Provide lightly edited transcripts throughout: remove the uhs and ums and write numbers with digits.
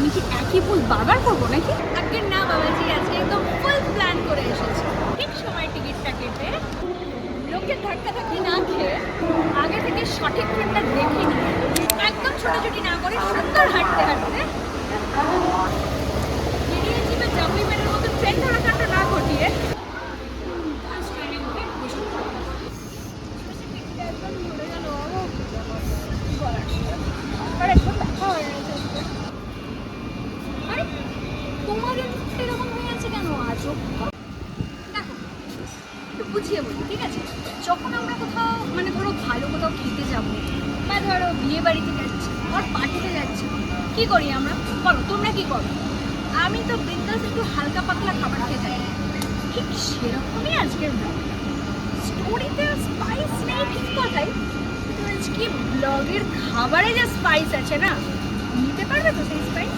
আমি কি একই ভুল বারবার করবো নাকি? আজকে না বাবাজি, আজকে একদম ফুল প্ল্যান করে এসেছি। ঠিক সময় টিকিটটা কেটে লোকের ধাক্কাধাক্কি না খেয়ে আগে থেকে সঠিক ট্রেনটা দেখে নিয়ে একদম ছোটাছুটি না করে সুন্দর হাঁটতে হাঁটতে বেরিয়েছি বা জাম্বি ম্যানের মতো ট্রেন ধরা কাণ্ড না ঘটিয়ে ট্রেনে উঠে বসে একদম ঘুরে গেল। আর একদম দেখা হয়ে গেছে। আরে তোমাদের এরকম হয়ে আছে কেন আজও? দেখো, একটু বুঝিয়ে বলি, ঠিক আছে? যখন আমরা কোথাও মানে ধরো ভালো কোথাও খেতে যাবো বা ধরো বিয়ে বাড়িতে যাচ্ছি আর পার্টিতে যাচ্ছি, কি করি আমরা? বলো তোমরা কি করো? আমি তো বিন্দাস একটু হালকা পাতলা খাবার খেতে যাই। ঠিক সেরকমই আজকের ব্লগ। স্টোরিতে স্পাইস নেই ঠিক কথাই, কিন্তু আজকে ব্লগের খাবারে যে স্পাইস আছে না, নিতে পারবে তো সেই স্পাইস?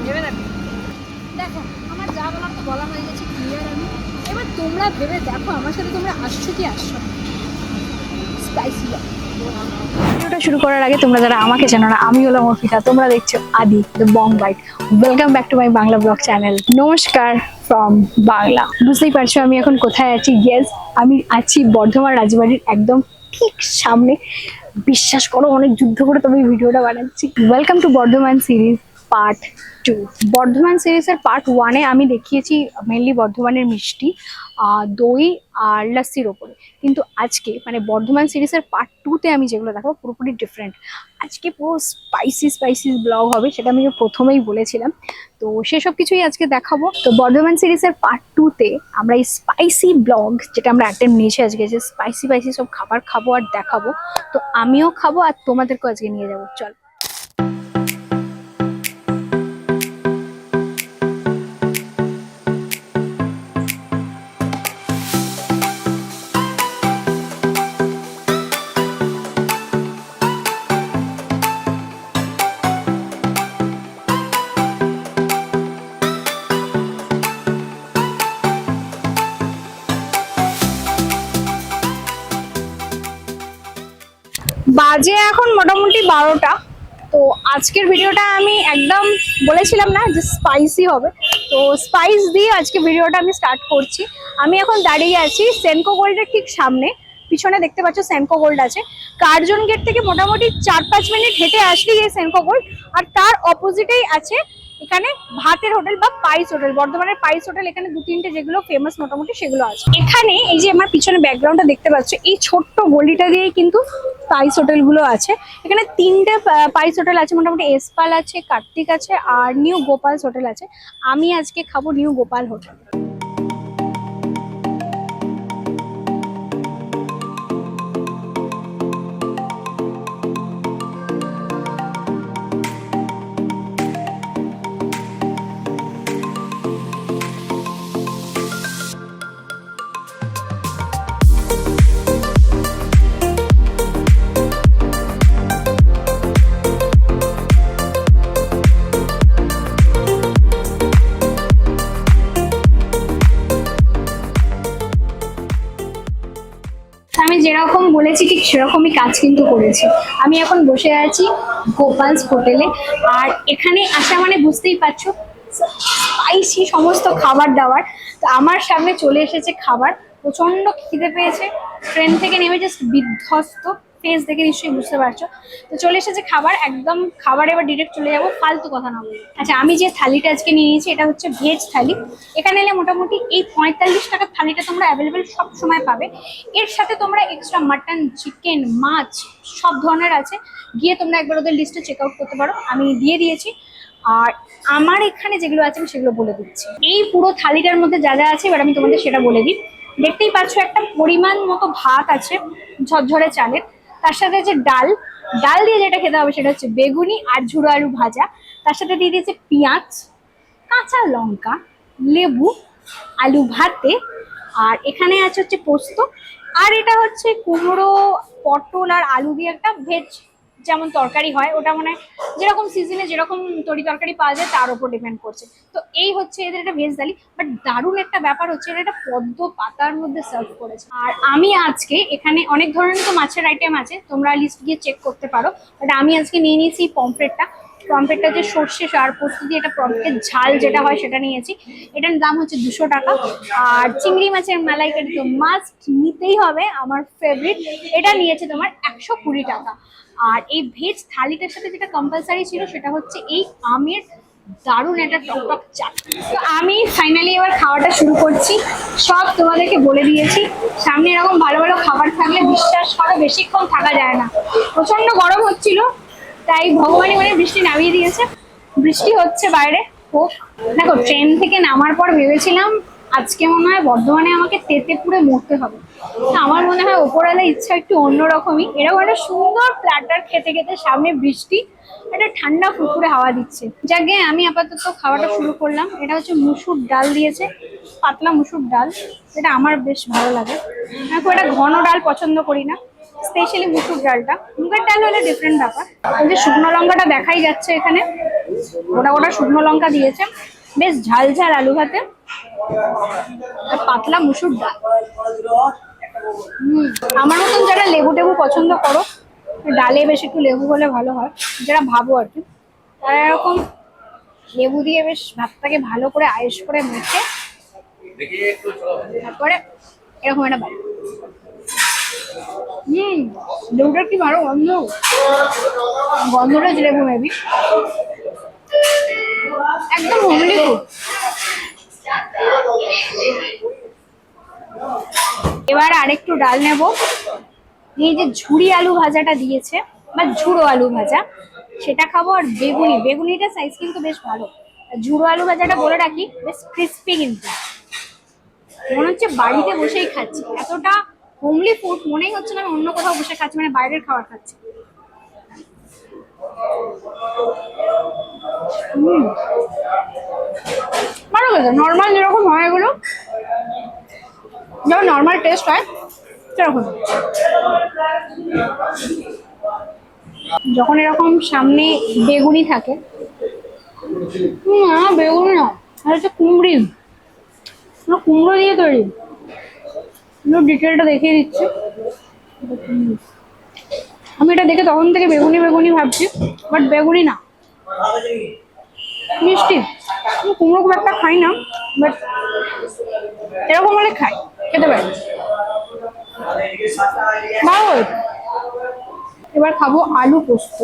ভেবে দেখো। দেখো আমার যা বলার তো বলা হয়ে গেছে ক্লিয়ার। আমি এবার তোমরা ভেবে দেখো আমার সাথে তোমরা আসছো কি আসছো না। স্পাইসি ভিডিওটা শুরু করার আগে তোমরা যারা আমাকে চেনো না, আমি হলাম অর্পিতা, তোমরা দেখছো Adi the Bong Bite. Welcome back to my Bangla blog channel. নমস্কার ফ্রম বাংলা। বুঝতেই পারছো আমি এখন কোথায় আছি। ইয়েস, আমি আছি বর্ধমান রাজবাড়ির একদম ঠিক সামনে। বিশ্বাস করো অনেক যুদ্ধ করে তবে এই ভিডিওটা বানাচ্ছি। Welcome to Bardhaman series part 2। Bardhaman সিরিজের পার্ট 1-এ আমি দেখিয়েছি মেনলি বর্ধমানের মিষ্টি, দই আর লস্যির ওপরে। কিন্তু আজকে মানে বর্ধমান সিরিজের পার্ট 2-তে আমি যেগুলো দেখাবো পুরোপুরি ডিফারেন্ট। আজকে পুরো স্পাইসি স্পাইসি ব্লগ হবে, সেটা আমি প্রথমেই বলেছিলাম। তো সেসব কিছুই আজকে দেখাবো। তো বর্ধমান সিরিজের পার্ট 2-তে আমরা এই স্পাইসি ব্লগ যেটা আমরা অ্যাটেম্প নিয়েছি আজকে, যে স্পাইসি স্পাইসি সব খাবার খাবো আর দেখাবো। তো আমিও খাবো আর তোমাদেরকেও আজকে নিয়ে যাবো। চল। বাজে এখন মোটামুটি 12টা। তো আজকের ভিডিওটা আমি একদম বলেছিলাম না যে স্পাইসি হবে, তো স্পাইস দিয়ে আজকে ভিডিওটা আমি স্টার্ট করছি। আমি এখন দাঁড়িয়ে আছি সেনকো গোল্ডের ঠিক সামনে। পিছনে দেখতে পাচ্ছ সেনকো গোল্ড আছে। কার্জন গেট থেকে মোটামুটি 4-5 মিনিট হেঁটে আসলেই এই সেনকো গোল্ড। আর তার অপোজিটেই আছে এখানে ভাতের হোটেল বা পাইস হোটেল। বর্ধমানের পাইস হোটেল, এখানে 2-3টে যেগুলো ফেমাস মোটামুটি সেগুলো আছে। এখানে এই যে আমার পিছনে ব্যাকগ্রাউন্ডটা দেখতে পাচ্ছ, এই ছোট্ট গলিটা দিয়েই কিন্তু পাইস হোটেল গুলো আছে। এখানে 3টে পাইস হোটেল আছে মোটামুটি। এসপাল আছে, কার্তিক আছে আর নিউ গোপালস হোটেল আছে। আমি আজকে খাবো নিউ গোপাল হোটেল। আমি যেরকম বলেছি ঠিক সেরকমই কাজ কিন্তু করেছি। আমি এখন বসে আছি গোপালস হোটেলে। আর এখানে আসা মানে বুঝতেই পারছো স্পাইসি সমস্ত খাবার দাবার। তো আমার সামনে চলে এসেছে খাবার। প্রচন্ড খিদে পেয়েছে, ট্রেন থেকে নেমে জাস্ট বিধ্বস্ত, ফেস দেখে নিশ্চয়ই বুঝতে পারছো। তো চলে এসেছে খাবার, একদম খাবার এবার ডিরেক্ট চলে যাবো, ফালতু কথা না বলে। আচ্ছা, আমি যে থালিটা আজকে নিয়ে নিয়েছি এটা হচ্ছে ভেজ থালি। এখানে এলে মোটামুটি এই 45 টাকার থালিটা তোমরা অ্যাভেলেবেল সব সময় পাবে। এর সাথে তোমরা এক্সট্রা মাটন, চিকেন, মাছ সব ধরনের আছে। গিয়ে তোমরা একবার ওদের লিস্টে চেক আউট করতে পারো, আমি দিয়ে দিয়েছি। আর আমার এখানে যেগুলো আছে আমি সেগুলো বলে দিচ্ছি। এই পুরো থালিটার মধ্যে যা যা আছে এবার আমি তোমাদের সেটা বলে দিই। দেখতেই পাচ্ছ একটা পরিমাণ মতো ভাত আছে ঝরঝরে চালের। তার সাথে আছে ডাল। ডাল দিয়ে যেটা খেতে হবে সেটা হচ্ছে বেগুনি আর ঝুড়ো আলু ভাজা। তার সাথে দিয়ে দিয়েছে পেঁয়াজ, কাঁচা লঙ্কা, লেবু, আলু ভাতে। আর এখানে আছে হচ্ছে পোস্ত। আর এটা হচ্ছে কুমড়ো, পটল আর আলু দিয়ে একটা ভেজ যেমন তরকারি হয়, ওটা মানে যেরকম সিজনে যেরকম তরি তরকারি পাওয়া যায় তার উপর ডিপেন্ড করছে। তো এই হচ্ছে এদের একটা ভেজ থালি। বাট দারুণ একটা ব্যাপার হচ্ছে এটা একটা পদ্ম পাতার মধ্যে সার্ভ করেছে। আর আমি আজকে এখানে অনেক ধরনের তো মাছের আইটেম আছে, তোমরা লিস্ট গিয়ে চেক করতে পারো। বাট আমি আজকে নিয়ে নিয়েছি পমফ্রেটটা। পমফ্রেটটা যে সর্ষে আর পোস্ত দিয়ে এটা পমফ্রেটের ঝাল যেটা হয় সেটা নিয়েছি। এটার দাম হচ্ছে 200 টাকা। আর চিংড়ি মাছের মালাইকারি তো মাস্ট নিতেই হবে, আমার ফেভারিট। এটা নিয়েছে তোমার 120 টাকা। আর এই ভেজ থালিটার সাথে যেটা কম্পালসারি ছিল সেটা হচ্ছে এই আমের দারুণ একটা টকটক চাট। তো আমি ফাইনালি এবার খাওয়াটা শুরু করছি। সব তোমাদেরকে বলে দিয়েছি, সামনে এরকম ভালো ভালো খাবার থাকলে বিশ্বাস করো বেশিক্ষণ থাকা যায় না। প্রচন্ড গরম হচ্ছিল, তাই ভগবানই মানে বৃষ্টি নামিয়ে দিয়েছে। বৃষ্টি হচ্ছে বাইরে, হোক। দেখো, ট্রেন থেকে নামার পর ভেবেছিলাম আজকে মনে হয় বর্ধমানে আমাকে তেতে পুড়ে মরতে হবে। আমার মনে হয় ওপরওয়ালা ইচ্ছা একটু অন্যরকমই। এরকম একটা সুন্দর প্ল্যাটার খেতে খেতে সামনে বৃষ্টি, একটা ঠান্ডা ফুরফুরে হাওয়া দিচ্ছে। যাকে আমি আপাতত খাওয়াটা শুরু করলাম। এটা হচ্ছে মুসুর ডাল দিয়েছে, পাতলা মুসুর ডাল, এটা আমার বেশ ভালো লাগে। আমি খুব একটা ঘন ডাল পছন্দ করি না, স্পেশালি মুসুর ডালটা। মুগের ডাল হলে ডিফারেন্ট ব্যাপার। এই যে শুকনো লঙ্কাটা দেখাই যাচ্ছে এখানে, গোটা গোটা শুকনো লঙ্কা দিয়েছে, বেশ ঝাল ঝাল আলু ভাতে, আর পাতলা মুসুর ডাল। আমার মতন যারা লেবু টেবু পছন্দ করো, ডালে বেশ একটু লেবু হলে ভালো হয়, যারা ভাবো আর কি, তারা এরকম লেবু দিয়ে বেশ ভাতটাকে ভালো করে আয়েশ করে মেখে তারপরে এরকম একটা বাড়ি। লেবুটার কি ভালো গন্ধ, গন্ধটা লেবু মেবি একদম হোমলি ফুড। এবার আরেকটু ডাল নেব। এই যে ঝুড়ি আলু ভাজাটা দিয়েছে বা ঝুড়ো আলু ভাজা, সেটা খাবো। আর বেগুনি, বেগুনিটা সাইজ কিন্তু বেশ ভালো। ঝুড়ো আলু ভাজাটা বলে রাখি বেশ ক্রিস্পি, কিন্তু মনে হচ্ছে বাড়িতে বসেই খাচ্ছি। এতটা হোমলি ফুড মনেই হচ্ছে না আমি অন্য কোথাও বসে খাচ্ছি, মানে বাইরের খাবার খাচ্ছি। ভালো লাগে, নর্মাল যেরকম হয় এগুলো, যেমন নর্মাল টেস্ট হয় সেরকম। যখন এরকম সামনে বেগুনি থাকে, বেগুনি না, আর হচ্ছে কুমড়ি, কুমড়ো দিয়ে তৈরি। ডিটেলটা দেখিয়ে দিচ্ছি। আমি এটা দেখে তখন থেকে বেগুনি বেগুনি ভাবছি, বাট বেগুনি না, মিষ্টি। কুমড়ো খুব একটা খাই না, বাট এরকম হলে খাই, খেতে পারি, ভালো। এবার খাবো আলু পোস্ত।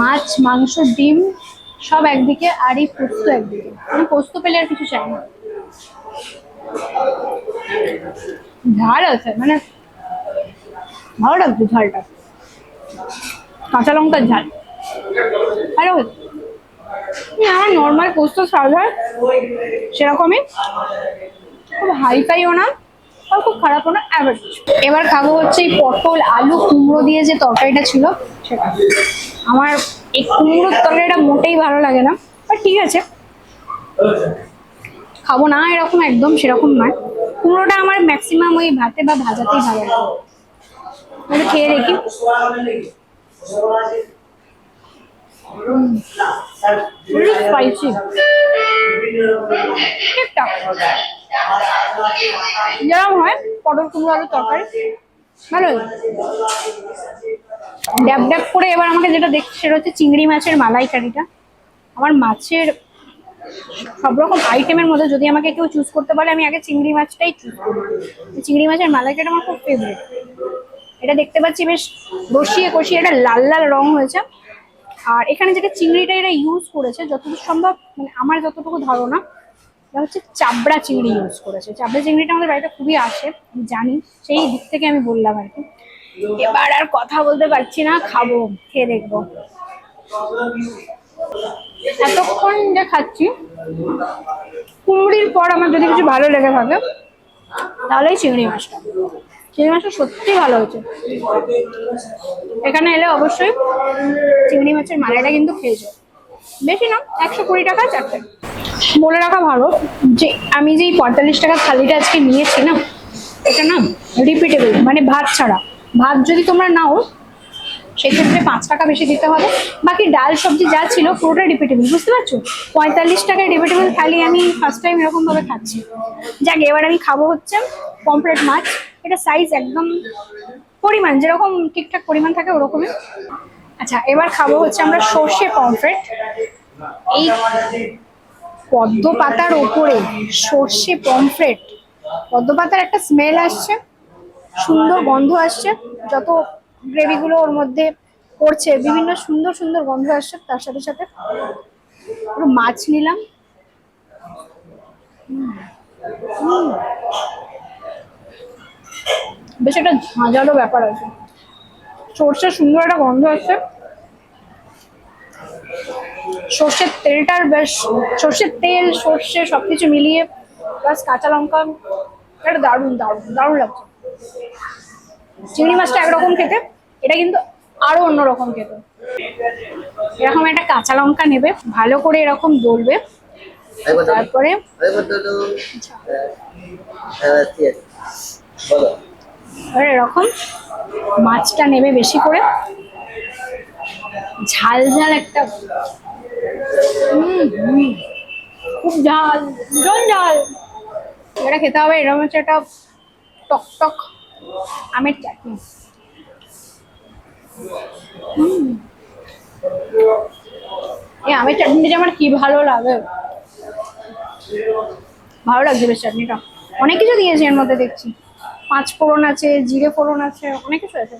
মাছ, মাংস, ডিম সব একদিকে, আর এই পোস্ত একদিকে। আমি পোস্ত পেলে আর কিছু চাই না। ঝাল আছে, মানে ভালো লাগছে ঝালটা, কাঁচা লঙ্কার ঝাল ভালো। আমার নর্মাল পোস্ত স্বাদ হয় সেরকমই, খুব হাইফাইও না আর খুব খারাপও না, অ্যাভারেজ। এবার খাবো হচ্ছে এই পটল আলু কুমড়ো দিয়ে যে তরকারিটা ছিল সেটা। আমার এই কুমড়োর তরকারিটা মোটেই ভালো লাগে না, বাট ঠিক আছে, খাবো না এরকম একদম সেরকম নয়। কুমড়োটা আমার ম্যাক্সিমাম ওই ভাতে বা ভাজাতেই ভালো লাগে। খেয়ে দেখি। স্পাইসি, ঠিকঠাক যেরকম হয় পটল কুমড়ো আলুর তরকারি, ভালো। ড্যাব ড্যাব করে এবার আমাকে যেটা দেখছি সেটা হচ্ছে চিংড়ি মাছের মালাইকারিটা। আমার মাছের সব রকম আইটেমের মধ্যে যদি আমাকে কেউ চুজ করতে পারে, আমি আগে চিংড়ি মাছটাই চুজ করি। চিংড়ি মাছের মালাইকারিটা আমার খুব ফেভারিট। এটা দেখতে পাচ্ছি বেশ রসিয়ে কষিয়ে এটা লাল লাল রং হয়েছে। আর এখানে যেটা চিংড়িটা এরা ইউজ করেছে যতদূর সম্ভব, মানে আমার যতটুকু ধারণা, এটা হচ্ছে চাবড়া চিংড়ি ইউজ করেছে। চাবড়া চিংড়িটা আমাদের বাড়িতে খুবই আসে, আমি জানি, সেই দিক থেকে আমি বললাম আর কি। এবার আর কথা বলতে পারছি না, খাবো, খেয়ে দেখবো। এতক্ষণ যে খাচ্ছি, কুমড়ির পর আমার যদি কিছু ভালো লেগে থাকে তাহলে চিংড়ি মাছটা। চিংড়ি মাছটা সত্যি ভালো হয়েছে। এখানে এলে অবশ্যই চিংড়ি মাছের মালাইটা কিন্তু খেয়ে যাও। বেশি না, 120 টাকা চারটে। বলে রাখা ভালো যে আমি যেই 45 টাকা থালিটা আজকে নিয়েছি না, এটা না রিপিটেবল, মানে ভাত ছাড়া। ভাত যদি তোমরা নাও সেক্ষেত্রে 5 টাকা বেশি দিতে হবে, বাকি ডাল সবজি যা ছিল পুরোটা রিপিটেবল, বুঝতে পারছো? 45 টাকায় রিপিটেবল থালি আমি ফার্স্ট টাইম এরকম ভাবে খাচ্ছি। যাক, এবার আমি খাবো হচ্ছে পমফ্রেট মাছ। এটা সাইজ একদম পরিমাণ যেরকম ঠিকঠাক পরিমাণ থাকে ওরকমই। আচ্ছা, এবার খাবো হচ্ছে আমরা সর্ষে পমফ্রেট। এই পদ্ম পাতার ওপরে সর্ষে পমফ্রেট, পদ্ম পাতার একটা স্মেল আসছে, সুন্দর গন্ধ আসছে, যত গ্রেভিগুলো ওর মধ্যে পড়ছে বিভিন্ন সুন্দর সুন্দর গন্ধ আসছে। তার সাথে সাথে পুরো মাছ নিলাম। বেশ একটা ঝাঁঝালো ব্যাপার আছে, সর্ষের সুন্দর একটা গন্ধ আসছে, সর্ষের তেলটার বেশ, সর্ষের তেল সর্ষে সবকিছু মিলিয়ে প্লাস কাঁচা লঙ্কা, এটা দারুণ দারুণ দারুণ লাগছে। চিংড়ি মাছটা একরকম খেতে, এটা কিন্তু আরো অন্যরকম খেতে। এরকম একটা কাঁচা লঙ্কা নেবে, ভালো করে এরকম দলবে, তারপরে এরকম মাছটা নেবে বেশি করে, ঝাল ঝাল একটা, খুব ঝাল, ভীষণ ঝাল। এটা খেতে হবে। এরকম হচ্ছে একটা টক টক আমের চাটনি। এই আমের চাটনিটা যে আমার কি ভালো লাগে, ভালো লাগছে বেশ চাটনিটা। অনেক কিছু দিয়েছে এর মধ্যে দেখছি, 5 ফোড়ন আছে, জিরে ফোড়ন আছে, অনেক কিছু আছে,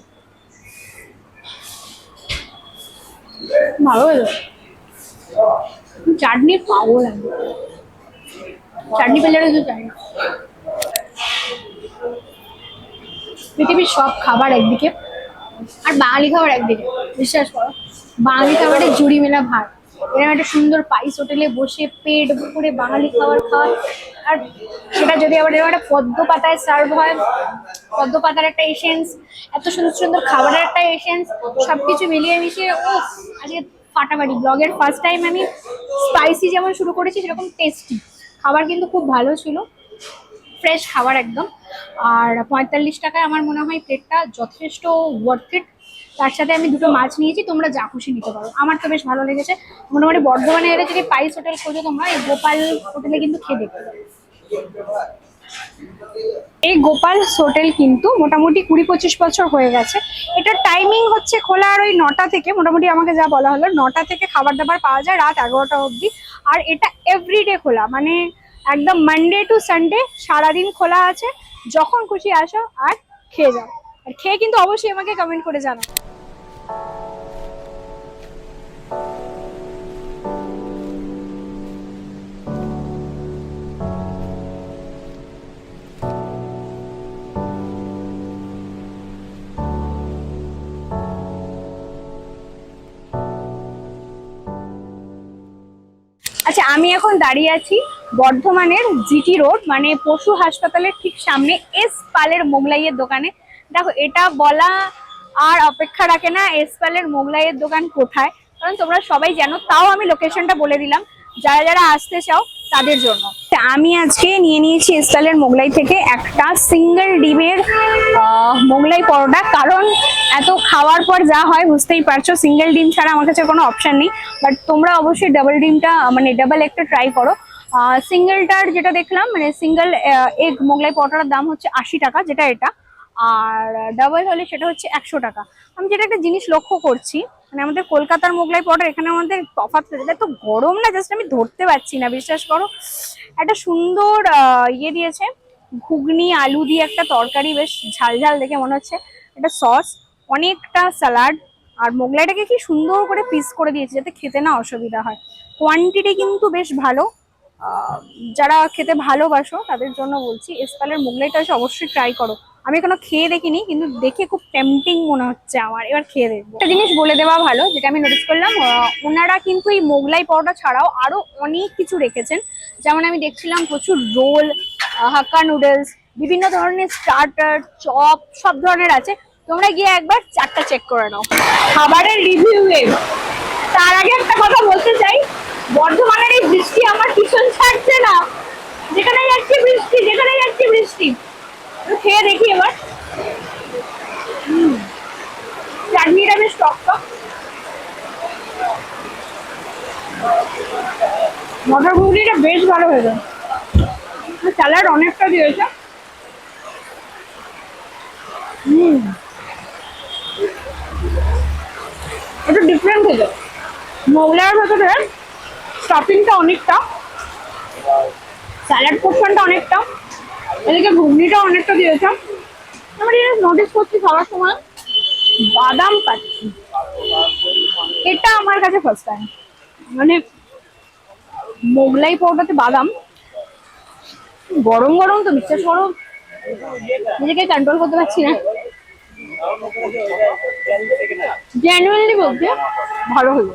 ভালো হয়েছে। চাটনি পাগল লাগে, চাটনি পেলে কিছু চাই না। পৃথিবীর সব খাবার একদিকে আর বাঙালি খাবার একদিকে, বিশ্বাস করো। বাঙালি খাবারের জুড়ি মেলা ভাত, এরকম একটা সুন্দর পাইস হোটেলে বসে পেট ভরে বাঙালি খাবার খাওয়া, আর সেটা যদি আবার এরকম একটা পদ্ম পাতায় সার্ভ হয়, পদ্ম পাতার একটা এসেন্স, এত সুন্দর সুন্দর খাবারের একটা এসেন্স, সবকিছু মিলিয়ে মিশিয়ে ও আজকে ফাটাফাটি। ব্লগের ফার্স্ট টাইম আমি স্পাইসি যেমন শুরু করেছি সেরকম টেস্টি খাবার কিন্তু খুব ভালো ছিল, ফ্রেশ খাবার একদম। আর 45 টাকায় আমার মনে হয় প্লেটটা যথেষ্ট ওয়ার্থ ইট। তার সাথে আমি দুটো মাছ নিয়েছি, তোমরা যা খুশি নিতে পারো, আমার তো বেশ ভালো লেগেছে। মোটামুটি বর্ধমানে এলে যদি পাইস হোটেল খোঁজো তোমরা, এই গোপাল হোটেলে কিন্তু খেয়ে দেখতে পারো। এই গোপাল হোটেল কিন্তু মোটামুটি 20-25 বছর হয়ে গেছে। এটার টাইমিং হচ্ছে খোলা আর ওই 9টা থেকে, মোটামুটি আমাকে যা বলা হলো 9টা থেকে খাবার দাবার পাওয়া যায় রাত 11টা অবধি। আর এটা এভরিডে খোলা, মানে একদম মানডে টু সানডে সারাদিন খোলা আছে, যখন খুশি আসো আর খেয়ে যাও। আর খেয়ে কিন্তু অবশ্যই আমাকে কমেন্ট করে জানাও। আচ্ছা, আমি এখন দাঁড়িয়ে আছি বর্ধমানের জিটি রোড, মানে পশু হাসপাতালের ঠিক সামনে এস পালের মোগলাইয়ের দোকানে। দেখো, এটা বলা আর অপেক্ষা রাখে না এস পালের মোগলাইয়ের দোকান কোথায়, কারণ তোমরা সবাই জানো, তাও আমি লোকেশনটা বলে দিলাম যারা যারা আসতে চাও তাদের জন্য। আমি আজকে নিয়ে নিয়েছি এস পালের মোগলাই থেকে একটা সিঙ্গেল ডিমের মোগলাই পরোটা, কারণ এত খাওয়ার পর যা হয় বুঝতেই পারছো, সিঙ্গেল ডিম ছাড়া আমার কাছে কোনো অপশন নেই। বাট তোমরা অবশ্যই ডাবল ডিমটা, মানে ডাবল একটা ট্রাই করো। সিঙ্গেলটার যেটা দেখলাম, মানে সিঙ্গেল এগ মোগলাই পরোটার দাম হচ্ছে 80 টাকা, যেটা এটা, আর ডাবল হলে সেটা হচ্ছে 100 টাকা। আমি যেটা একটা জিনিস লক্ষ্য করছি, মানে আমাদের কলকাতার মোগলাই পরোটা এখানে আমাদের তফাৎ, এত গরম না, জাস্ট আমি ধরতে পারছি না, বিশ্বাস করো। একটা সুন্দর ইয়ে দিয়েছে, ঘুগনি আলু দিয়ে একটা তরকারি, বেশ ঝাল ঝাল দেখে মনে হচ্ছে, একটা সস, অনেকটা স্যালাড, আর মোগলাইটাকে কি সুন্দর করে পিস করে দিয়েছে যাতে খেতে না অসুবিধা হয়। কোয়ান্টিটি কিন্তু বেশ ভালো, যারা খেতে ভালোবাসো তাদের জন্য বলছি, এসপালের মোগলাইটা এসে অবশ্যই ট্রাই করো। আমি এখনো খেয়ে দেখিনি, কিন্তু দেখে খুব টেম্পটিং মনে হচ্ছে আমার, এবার খেয়ে দেখবো। একটা জিনিস বলে দেওয়া ভালো, যেটা আমি নোটিস করলাম, ওনারা কিন্তু এই মোগলাই পরোটা ছাড়াও আরো অনেক কিছু রেখেছেন। যেমন আমি দেখছিলাম প্রচুর রোল, হাক্কা নুডলস, বিভিন্ন ধরনের স্টার্টার, চপ, সব ধরনের আছে। তোমরা গিয়ে একবার চারটা চেক করে নাও। খাবারের রিভিউ তার আগে একটা কথা বলতে চাই, বর্ধমানের এই বৃষ্টি আমার ভীষণ ছাড়ছে না, যেখানে যাচ্ছি বৃষ্টি, যেখানে যাচ্ছি বৃষ্টি। খেয়ে দেখি এবার। চাটনিটা বেশ টক টক, মটর ঘুগনিটা বেশ ভালো হয়েছে, স্যালাড অনেকটা দিয়েছে। একটু ডিফারেন্ট খেতে। মোগলাইয়ের ভেতরে স্টাফিংটা অনেকটা, স্যালাড পোর্শনটা অনেকটা, এদিকে ঘুগনিটা অনেকটা দিয়েছে। আমার জিনিস নোটিস করছি খাওয়ার সময় বাদাম পাচ্ছি, এটা আমার কাছে ফার্স্ট টাইম। মানে মোগলাই পাউডারতে বাদাম, গরম গরম তো বিশ্বাস করো নিজেকে কন্ট্রোল করতে পারছি না। জেনুইনলি বলতে ভালো হলো।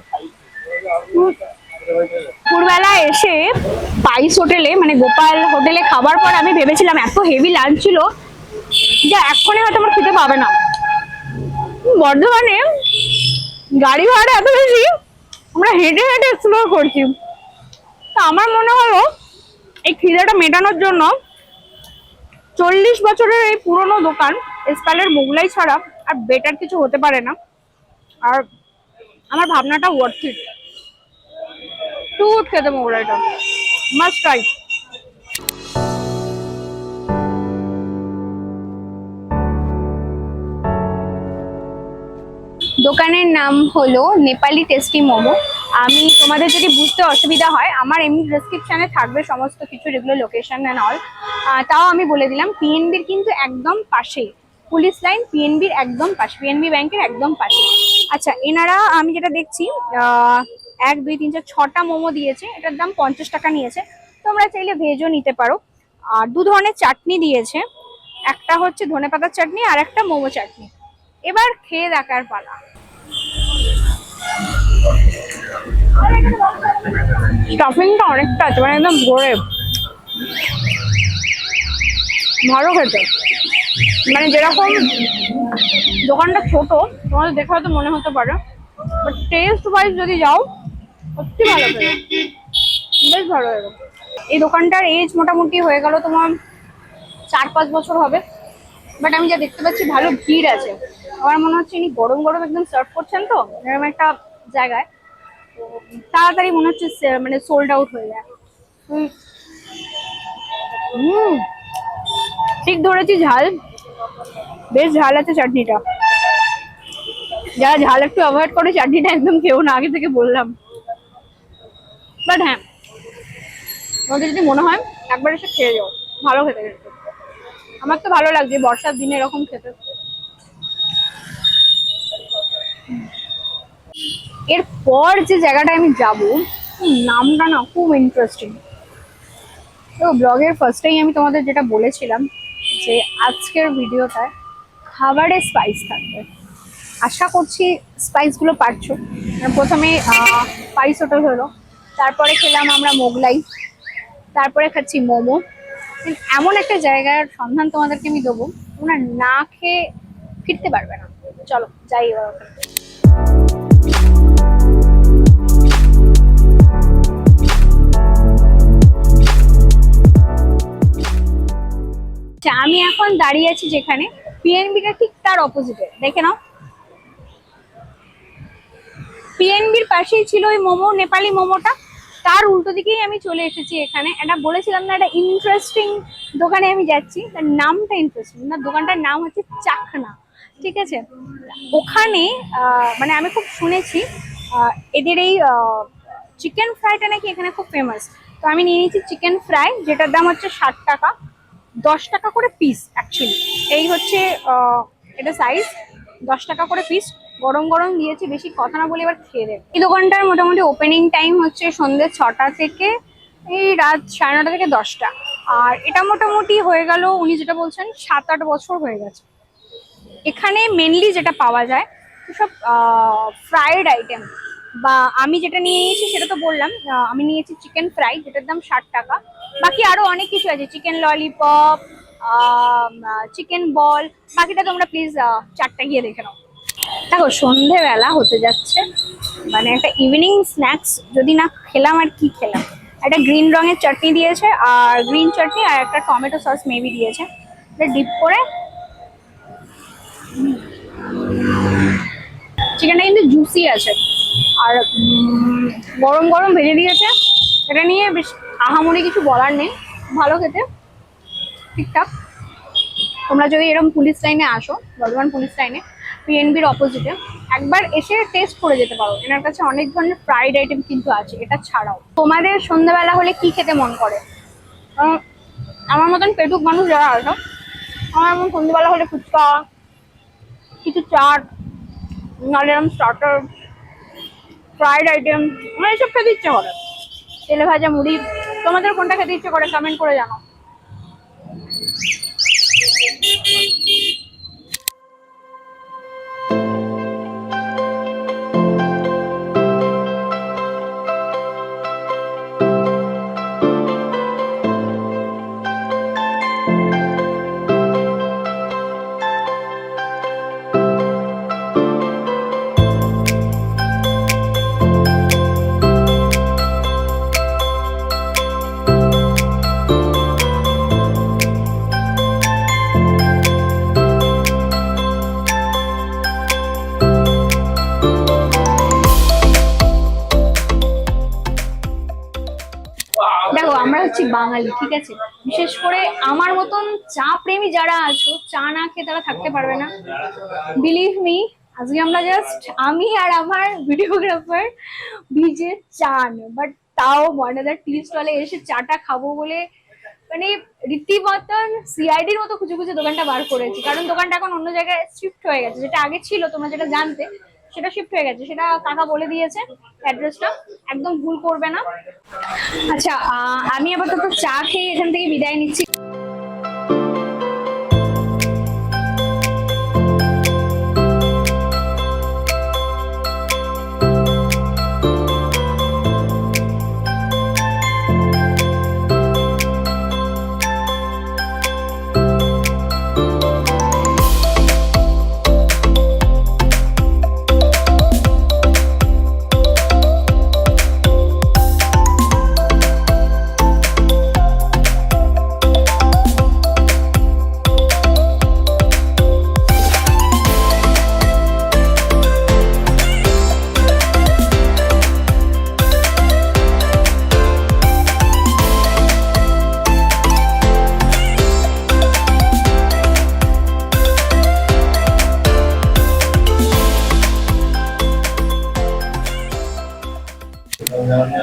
দুপুরবেলা এসে স্পাইস হোটেলে মানে গোপাল হোটেলে খাবার পর আমি ভেবেছিলাম এত হেভি লাঞ্চ ছিল যা এক্ষুনি হয়তো আমার খেতে পাবে না। বর্ধমানে গাড়ি ভাড়া এত বেশি, আমরা হেঁটে হেঁটে এক্সপ্লোর করছি। তা আমার মনে হলো এই খিদেটা মেটানোর জন্য 40 বছরের এই পুরনো দোকান এসপালের মোগলাই ছাড়া আর বেটার কিছু হতে পারে না। আর আমার ভাবনাটা ওয়ার্থ ইট টু খেতে মোগলাইটা মাস্ট ট্রাই। দোকানের নাম হলো নেপালি টেস্টি মোমো। আমি তোমাদের যদি বুঝতে অসুবিধা হয় আমার এমনি ডেসক্রিপশনে থাকবে সমস্ত কিছু, যেগুলো লোকেশন অ্যান্ড অল। তাও আমি বলে দিলাম পিএনবির কিন্তু একদম পাশেই, পুলিশ লাইন পিএনবির একদম পাশে, পিএনবি ব্যাংকের একদম পাশে। আচ্ছা, এনারা আমি যেটা দেখছি 1 2 3 4 6টা মোমো দিয়েছে, এটার দাম 50 টাকা নিয়েছে। তোমরা চাইলে ভেজও নিতে পারো। আর 2 ধরনের চাটনি দিয়েছে, একটা হচ্ছে ধনেপাতার চাটনি আর একটা মোমো চাটনি। এবার খেয়ে দেখার পালা। স্টাফিংটা অনেকটা আছে, মানে একদম ভরে, ভালো খেতে। মানে যেরকম দোকানটা ছোট তোমাদের দেখে হয়তো মনে হতে পারে, বাট টেস্ট ওয়াইজ যদি যাও সত্যি ভালো খেতে, বেশ ভালো লাগে। এই দোকানটার এজ মোটামুটি হয়ে গেল তোমার 4-5 বছর হবে। বাট আমি যা দেখতে পাচ্ছি ভালো ভিড় আছে। আমার মনে হচ্ছে ইনি গরম গরম একদম সার্ভ করছেন তো এরকম একটা জায়গায়, তো তাড়াতাড়ি মনে হচ্ছে মানে সোল্ড আউট হয়ে যায়। ঠিক ধরেছি, ঝাল বেশ ঝাল আছে চাটনিটা। যারা ঝাল একটু অ্যাভয়েড করে চাটনিটা একদম খেও না, আগে থেকে বললাম। বাট হ্যাঁ, তোমাদের যদি মনে হয় একবার এসে খেয়ে যাও, ভালো খেতে খেতে। আমার তো ভালো লাগছে বর্ষার দিনে এরকম খেতে। এরপর যে জায়গাটায় আমি যাব নামটা না খুব ইন্টারেস্টিং। তো ব্লগের ফার্স্টেই আমি তোমাদের যেটা বলেছিলাম যে আজকের ভিডিওটায় খাবারে স্পাইস থাকবে। আশা করছি স্পাইসগুলো পাচ্ছ। প্রথমে স্পাইস হোটেল হলো, তারপরে খেলাম আমরা মোগলাই, তারপরে খাচ্ছি মোমো। এমন একটা জায়গার সন্ধান তোমাদেরকে আমি দেবো, তোমরা না খেয়ে ফিরতে পারবে না। চলো যাই এবার। আমি এখন দাঁড়িয়ে আছি যেখানে, পিএনবিটা ঠিক তার অপোজিটে, দেখে নাও। পিএনবির পাশেই ছিল ওই মোমো, নেপালি মোমোটা, তার উল্টো দিকেই আমি চলে এসেছি এখানে। এটা বলেছিলাম না, একটা ইন্টারেস্টিং দোকানে আমি যাচ্ছি, তার নামটা ইন্টারেস্টিং না, দোকানটার নাম হচ্ছে চাখনা, ঠিক আছে। ওখানে মানে আমি খুব শুনেছি এদের এই চিকেন ফ্রাইটা নাকি এখানে খুব ফেমাস। তো আমি নিয়ে নিয়েছি চিকেন ফ্রাই, যেটার দাম হচ্ছে 60 টাকা, 10 টাকা করে পিস অ্যাকচুয়ালি। এই হচ্ছে এটা সাইজ, 10 টাকা করে পিস। গরম গরম দিয়েছি, বেশি কথা না বলে এবার খেয়ে দেবে। এই দোকানটার মোটামুটি ওপেনিং টাইম হচ্ছে সন্ধ্যে 6টা থেকে এই রাত 9:30 থেকে 10টা। আর এটা মোটামুটি হয়ে গেল, উনি যেটা বলছেন 7-8 বছর হয়ে গেছে। এখানে মেনলি যেটা পাওয়া যায় সব ফ্রাইড আইটেম, বা আমি যেটা নিয়ে নিয়েছি সেটা তো বললাম, আমি নিয়েছি চিকেন ফ্রাই, যেটার দাম 60 টাকা। বাকি আরো অনেক কিছু আছে, চিকেন ললিপপ, চিকেন বল, বাকিটা তোমরা প্লিজ চারটা গিয়ে দেখে নাও। দেখো সন্ধেবেলা হতে যাচ্ছে, মানে একটা ইভিনিং স্ন্যাক্স যদি না খেলাম আর কি খেলাম। একটা গ্রিন রঙের চাটনি দিয়েছে, আর গ্রিন চাটনি আর একটা টমেটো সস মেবি দিয়েছে, এটা ডিপ করে। চিকেনটা কিন্তু জুসি আছে, আর গরম গরম ভেজে দিয়েছে। এটা নিয়ে বেশ আহামরি কিছু বলার নেই, ভালো খেতে, ঠিকঠাক। তোমরা যদি এরকম পুলিশ লাইনে আসো, বর্ধমান পুলিশ লাইনে, পিএনবির অপোজিটে, একবার এসে টেস্ট করে যেতে পারো। এনার কাছে অনেক ধরনের ফ্রাইড আইটেম কিন্তু আছে এটা ছাড়াও। তোমাদের সন্ধ্যাবেলা হলে কি খেতে মন করে? আমার মতন পেটুক মানুষ যারা আছে, আমার এমন সন্ধ্যাবেলা হলে ফুচকা, কিছু চাট, নাহলে এরকম স্টার্টার, ফ্রাইড আইটেম, আমার এসব খেতে ইচ্ছে করে। তেলে ভাজা মুড়ি, তোমাদের কোনটা খেতে ইচ্ছে করে কমেন্ট করে জানাও। দেখো আমরা হচ্ছি বাঙালি, ঠিক আছে? বিশেষ করে আমার মতন চা প্রেমী যারা আছো, চা না খেয়ে তারা থাকতে পারবে না। বিলিভ মি, আজকে আমরা জাস্ট আমি আর আমার ভিডিওগ্রাফার ভিজে চান, বাট তাও ময়নাদার টি স্টলে এসে চাটা খাবো বলে মানে রীতিমতন সিআইডির মতো খুঁজে খুঁজে দোকানটা বার করেছি। কারণ দোকানটা এখন অন্য জায়গায় শিফট হয়ে গেছে, যেটা আগে ছিল তোমরা যেটা জানতে সেটা শিফট হয়ে গেছে, সেটা কাকা বলে দিয়েছে অ্যাড্রেসটা, একদম ভুল করবে না। আচ্ছা, আমি আপাতত চা খেয়ে এখান থেকে বিদায় নিচ্ছি।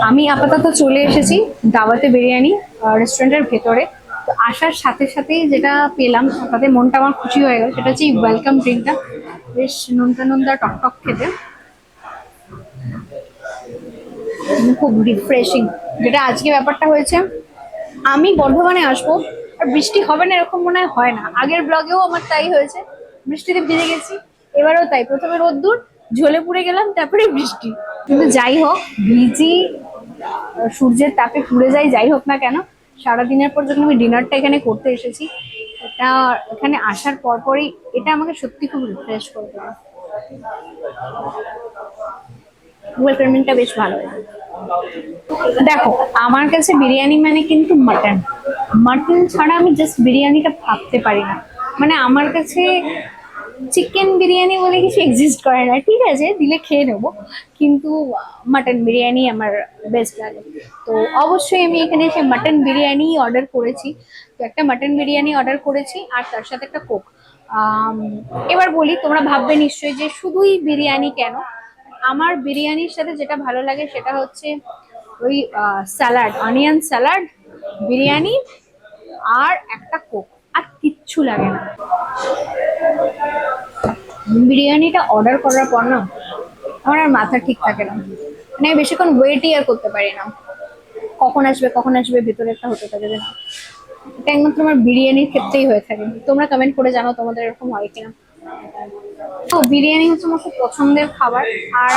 আমি আপাতত চলে এসেছি দাওয়াতে বিরিয়ানি রেস্টুরেন্টের ভেতরে। তো আসার সাথে সাথেই যেটা পেলাম তাতে মনটা আমার খুশি হয়ে গেল, সেটা হচ্ছে ওয়েলকাম ড্রিঙ্কটা, বেশ নোনতা নোনতা টকটক খেতে, খুব রিফ্রেশিং। যেটা আজকে ব্যাপারটা হয়েছে, আমি বর্ধমানে আসবো আর বৃষ্টি হবে না এরকম মনে হয় না। আগের ব্লগেও আমার তাই হয়েছে, বৃষ্টিতে ভিজে গেছি, এবারেও তাই। প্রথমে রোদ্দুর, ঝলে পুড়ে গেলাম, তারপরে বৃষ্টি। কিন্তু যাই হোক, ভিজি সূর্যের তাপে পুড়ে যাই হোক না কেন, সারাদিনের পর যখন আমি ডিনারটা এখানে করতে এসেছি, এটা এখানে আসার পরপরই এটা আমাকে সত্যি খুব রিফ্রেশ করে দেবে। ওয়েলকামিংটা বেশ ভালো। দেখো আমার কাছে বিরিয়ানি মানে কিন্তু মাটন, মাটন ছাড়া আমি জাস্ট বিরিয়ানিটা ভাবতে পারি না। মানে আমার কাছে চিকেন বিরিয়ানি বলে কিছু এক্সিস্ট করে না, ঠিক আছে দিলে খেয়ে নেবো, কিন্তু মাটন বিরিয়ানি আমার বেস্ট লাগে। তো অবশ্যই আমি এখানে এসে মাটন বিরিয়ানি অর্ডার করেছি। তো একটা মাটন বিরিয়ানি অর্ডার করেছি আর তার সাথে একটা কোক। এবার বলি, তোমরা ভাববে নিশ্চয়ই যে শুধুই বিরিয়ানি কেন। আমার বিরিয়ানির সাথে যেটা ভালো লাগে সেটা হচ্ছে ওই স্যালাড, অনিয়ন স্যালাড, বিরিয়ানি আর একটা কোক, আর কিচ্ছু লাগে না। বিরিয়ানিটা অর্ডার করার পর না আমার আর মাথা ঠিক থাকে না, মানে বেশিক্ষণ ওয়েটই আর করতে পারি না, কখন আসবে ভেতরে একটা হতে থাকে না। এটা একমাত্র আমার বিরিয়ানির ক্ষেত্রেই হয়ে থাকে। তোমরা কমেন্ট করে জানাও তোমাদের এরকম হয় কিনা। তো বিরিয়ানি হচ্ছে আমার খুব পছন্দের খাবার, আর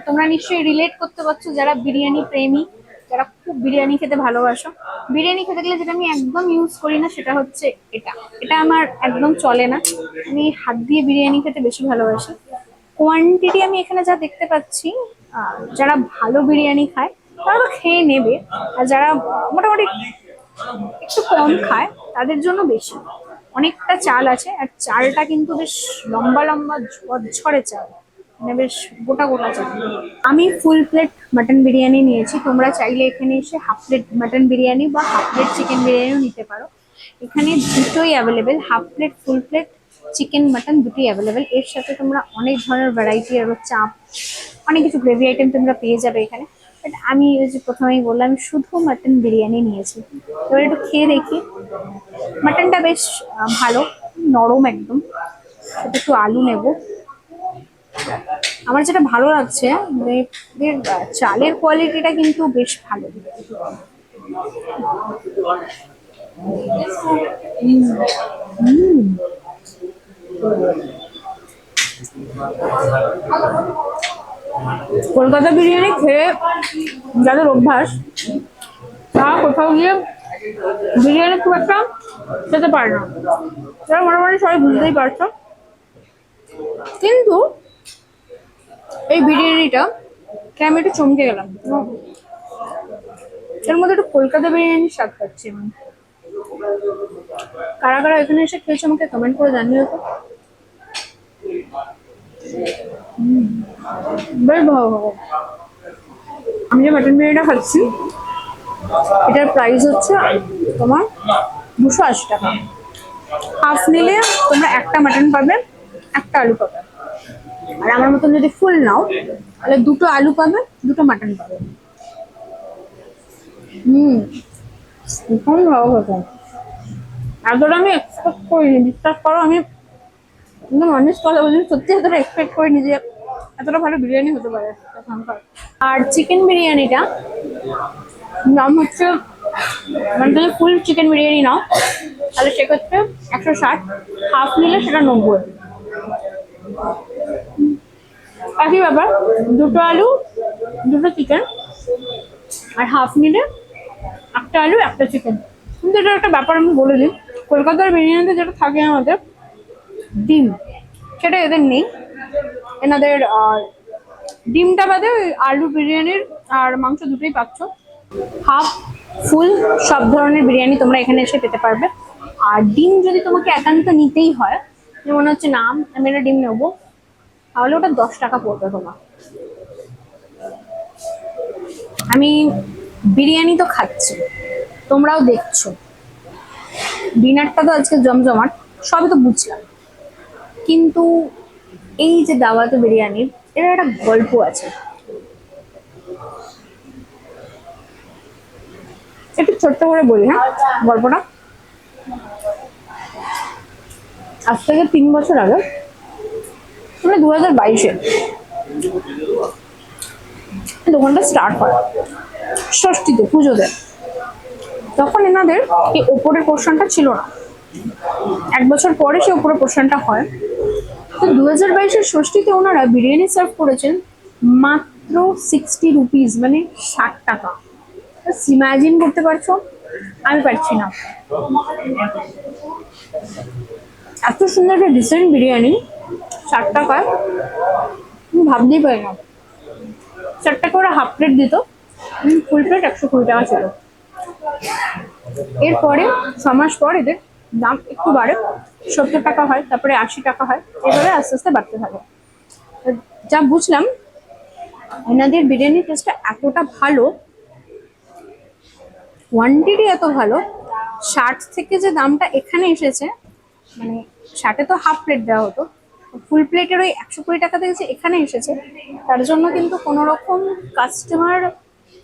তোমরা নিশ্চয়ই রিলেট করতে পারছো যারা বিরিয়ানি প্রেমী, যারা খুব বিরিয়ানি খেতে ভালোবাসো। বিরিয়ানি খেতে গেলে যেটা আমি একদম ইউজ করি না সেটা হচ্ছে এটা আমার একদম চলে না। আমি হাত দিয়ে বিরিয়ানি খেতে বেশি ভালোবাসি। কোয়ান্টিটি আমি এখানে যা দেখতে পাচ্ছি, যারা ভালো বিরিয়ানি খায় তারা তো খেয়ে নেবে, আর যারা মোটামুটি একটু কম খায় তাদের জন্য বেশি। অনেকটা চাল আছে, আর চালটা কিন্তু বেশ লম্বা লম্বা ঝরঝরে চাল, মানে বেশ গোটা গোটা চাল। আমি ফুল প্লেট মাটন বিরিয়ানি নিয়েছি, তোমরা চাইলে এখানে এসে হাফ প্লেট মাটন বিরিয়ানি বা হাফ প্লেট চিকেন বিরিয়ানিও নিতে পারো। এখানে দুটোই available, half plate full plate chicken mutton দুটোই অ্যাভেলেবেল। এর সাথে তোমরা অনেক ধরনের ভ্যারাইটি আরও চাপ, অনেক কিছু গ্রেভি আইটেম তোমরা পেয়ে যাবে এখানে। বাট আমি ওই যে প্রথমেই বললাম আমি শুধু মাটন বিরিয়ানি নিয়েছি। এবার একটু খেয়ে দেখি। মাটনটা বেশ ভালো, নরম একদম। সাথে একটু আলু নেব। আমার যেটা ভালো লাগছে যে এদের চালের কোয়ালিটিটা কিন্তু বেশ ভালো। কলকাতা বিরিয়ানি খেয়ে যাদের অভ্যাস, তারা কোথাও গিয়ে বিরিয়ানি খুব একটা খেতে পারে না, তারা মোটামুটি সবাই বুঝতেই পারছো। কিন্তু এই বিরিয়ানিটা খেয়ে আমি একটু চমকে গেলাম। এর মধ্যে একটু কলকাতা বিরিয়ানির স্বাদ পাচ্ছি আমি। কারা কারা এখানে এসে খেয়েছে আমাকে কমেন্ট করে জানিও তো। বেশ ভালো ভালো। আমি যে মাটন বিরিয়ানিটা খাচ্ছি এটার প্রাইস হচ্ছে তোমার 280 টাকা। হাফ নিলে তোমরা একটা মাটন পাবে, একটা আলু পাবে। আর আমার মতন যদি ফুল নাও তাহলে দুটো আলু পাবে, দুটো মাটন পাবে। ভীষণ ভালো কথা। এতটা আমি এক্সপেক্ট করিনি, বিশ্বাস করো। আমি একদম অনেস্ট কথা বলছি, সত্যি এতটা এক্সপেক্ট করিনি যে এতটা ভালো বিরিয়ানি হতে পারে এখানকার। আর চিকেন বিরিয়ানিটা দাম হচ্ছে, মানে যদি ফুল চিকেন বিরিয়ানি নাও তাহলে সেক্ষেত্রে 160, হাফ নিলে সেটা 90। একই ব্যাপার, দুটো আলু দুটো চিকেন, আর হাফ নিলে একটা আলু একটা চিকেন। কিন্তু এটা একটা ব্যাপার আমি বলে দিই, কলকাতার বিরিয়ানিতে যেটা থাকে আমাদের ডিম, সেটা এদের নেই। এনাদের ডিমটা বাদে ওই আলু বিরিয়ানির আর মাংস দুটোই পাচ্ছ। হাফ ফুল সব ধরনের বিরিয়ানি তোমরা এখানে এসে পেতে পারবে। আর ডিম যদি তোমাকে একান্ত নিতেই হয়, যে মনে হচ্ছে না আমি একটা ডিম নেবো, তাহলে ওটা 10 টাকা পড়বে তোমার। আমি বিরিয়ানি তো খাচ্ছি, তোমরাও দেখছো, ডিনারটা তো আজকে জমজমাট, সবই তো বুঝলাম। কিন্তু এই যে দাওয়াতে বিরিয়ানির, এর একটা গল্প আছে। একটু ছোট্ট করে বলি, হ্যাঁ গল্পটা। আজ থেকে 3 বছর আগে, মানে 2022-এ দোকানটা স্টার্ট হয় ষষ্ঠীতে, পুজোতে। তখন এনাদের এই ওপরের পোর্শনটা ছিল না, 1 বছর পরে সে ওপরের পোর্শনটা হয়। তো 2022-এর ষষ্ঠীতে ওনারা বিরিয়ানি সার্ভ করেছেন মাত্র 60 রুপিস, মানে 60 টাকা। ইমাজিন করতে পারছো? আমি পারছি না। এত সুন্দর একটা ডিসেন্ট বিরিয়ানি 60 টাকায় আমি ভাবতেই পারি না। 4 টাকা ওরা হাফ প্লেট দিত, ফুল প্লেট 120 টাকা ছিল। এরপরে 6 মাস পর এদের দাম একটু বাড়ে, 70 টাকা হয়, তারপরে 80 টাকা হয়, এভাবে আস্তে আস্তে বাড়তে থাকে। যা বুঝলাম এনাদের বিরিয়ানির টেস্টটা এতটা ভালো, কোয়ান্টিটি এত ভালো, 60 থেকে যে দামটা এখানে এসেছে, মানে 60-এ তো হাফ প্লেট দেওয়া হতো, ফুল প্লেটের ওই 120 টাকা থেকে যে এখানে এসেছে, তার জন্য কিন্তু কোনো রকম কাস্টমার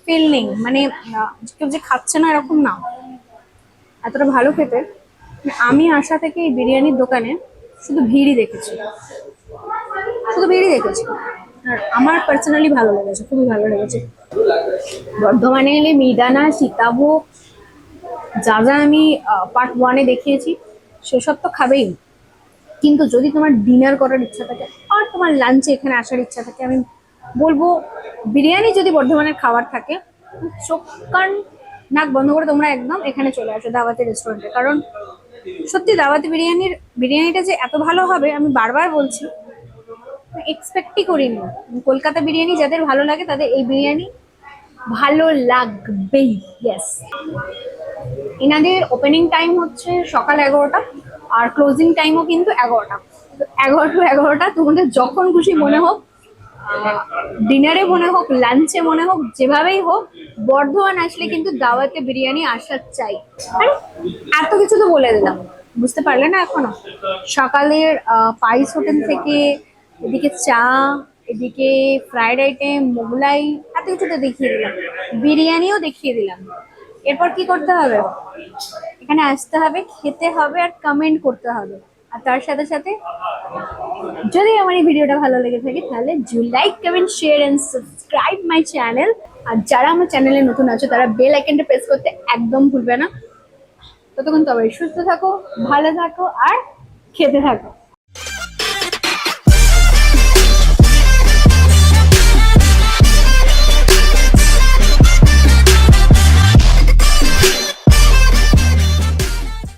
ফিল নেই, মানে কেউ যে খাচ্ছে না এরকম না। এতটা ভালো খেতে আমি আসা থেকে এই বিরিয়ানির দোকানে শুধু ভিড়ই দেখেছি, শুধু ভিড়ই দেখেছি। আর আমার পার্সোনালি ভালো লেগেছে, খুবই ভালো লেগেছে। বর্ধমানে এলে মিহিদানা, সীতাভোগ, যা যা আমি পার্ট 1-এ দেখিয়েছি সেসব তো খাবেই। কিন্তু যদি তোমার ডিনার করার ইচ্ছা থাকে আর তোমার লাঞ্চে এখানে আসার ইচ্ছা থাকে, আমি বলবো বিরিয়ানি যদি বর্ধমানের খাবার থাকে, চোখ কান নাক বন্ধ করে তোমরা একদম এখানে চলে আসো দাওয়াতি রেস্টুরেন্টে। কারণ সত্যি দাওয়াতি বিরিয়ানিটা যে এত ভালো হবে আমি বারবার বলছি, এক্সপেক্টই করিনি। কলকাতা বিরিয়ানি যাদের ভালো লাগে তাদের এই বিরিয়ানি ভালো লাগবেই। ইয়েস, এনাদের ওপেনিং টাইম হচ্ছে সকাল 11টা, আর ক্লোজিং টাইমও কিন্তু 11টা। 11 to 11টা তোমাদের যখন খুশি মনে হোক, ডিনারে মনে হোক, লাঞ্চে মনে হোক, যেভাবেই হোক, বর্ধমান আসলে কিন্তু দাওয়াতে বিরিয়ানি আসার চাই। আর এত কিছু তো বলে দিলাম, বুঝতে পারলে না এখনো? সকালের পাইস হোটেল থেকে এদিকে চা, এদিকে ফ্রাইড আইটেম, মোগলাই, এত কিছু তো দেখিয়ে দিলাম, বিরিয়ানিও দেখিয়ে দিলাম। এরপর কি করতে হবে? এখানে আসতে হবে, খেতে হবে, আর কমেন্ট করতে হবে। আর তার সাথে সাথে যদি আমার এই ভিডিওটা ভালো লেগে থাকে তাহলে do like, comment, share and subscribe my channel. আর যারা আমার চ্যানেলে নতুন আছো তারা বেল আইকনটা প্রেস করতে একদম ভুলবে না। ততক্ষণ সবাই সুস্থ থাকো, ভালো থাকো আর খেতে থাকো।